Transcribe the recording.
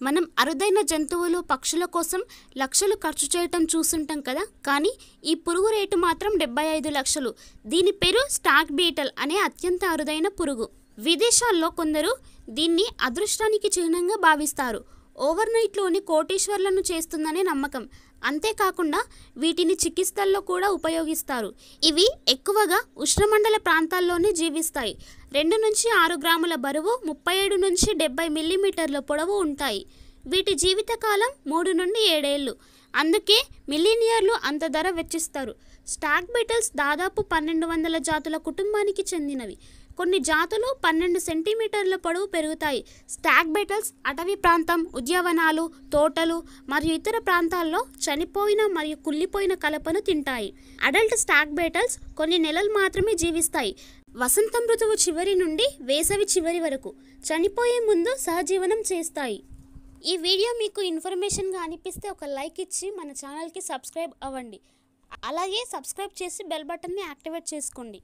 మనం అరుదైన జంతువులు పక్షుల కోసం లక్షలు ఖర్చు చేయటం చూస్తుంటాం కదా, కానీ ఈ పురుగు రేటు మాత్రం 75 లక్షలు. దీని పేరు స్టాగ్ బీటల్ అనే అత్యంత అరుదైన పురుగు. విదేశాల్లో కొందరు దీన్ని అదృష్టానికి చిహ్నంగా భావిస్తారు. ఓవర్ నైట్లోని కోటీశ్వర్లను చేస్తుందనే నమ్మకం. అంతేకాకుండా వీటిని చికిత్సల్లో కూడా ఉపయోగిస్తారు. ఇవి ఎక్కువగా ఉష్ణమండల ప్రాంతాల్లోనే జీవిస్తాయి. 2 నుంచి 6 గ్రాముల బరువు, 37 నుంచి 70 మిల్లీమీటర్ల పొడవు ఉంటాయి. వీటి జీవితకాలం 3 నుండి 7 ఏళ్ళు. అందుకే మిలీనియర్లు అంత ధర వెచ్చిస్తారు. స్టాగ్ బీటల్స్ దాదాపు 1200 జాతుల కుటుంబానికి చెందినవి. కొన్ని జాతులు 12 సెంటీమీటర్ల పొడవు పెరుగుతాయి. స్టాగ్ బీటల్స్ అటవీ ప్రాంతం, ఉద్యానవనాలు, తోటలు మరియు ఇతర ప్రాంతాల్లో చనిపోయిన మరియు కుళ్ళిపోయిన కలపను తింటాయి. అడల్ట్ స్టాగ్ బీటల్స్ కొన్ని నెలలు మాత్రమే జీవిస్తాయి. వసంతం ఋతువు చివరి నుండి వేసవి చివరి వరకు చనిపోయే ముందు సహజీవనం చేస్తాయి. ఈ వీడియో మీకు ఇన్ఫర్మేషన్గా అనిపిస్తే ఒక లైక్ ఇచ్చి మన ఛానల్కి సబ్స్క్రైబ్ అవ్వండి. అలాగే సబ్స్క్రైబ్ చేసి బెల్ బటన్ని యాక్టివేట్ చేసుకోండి.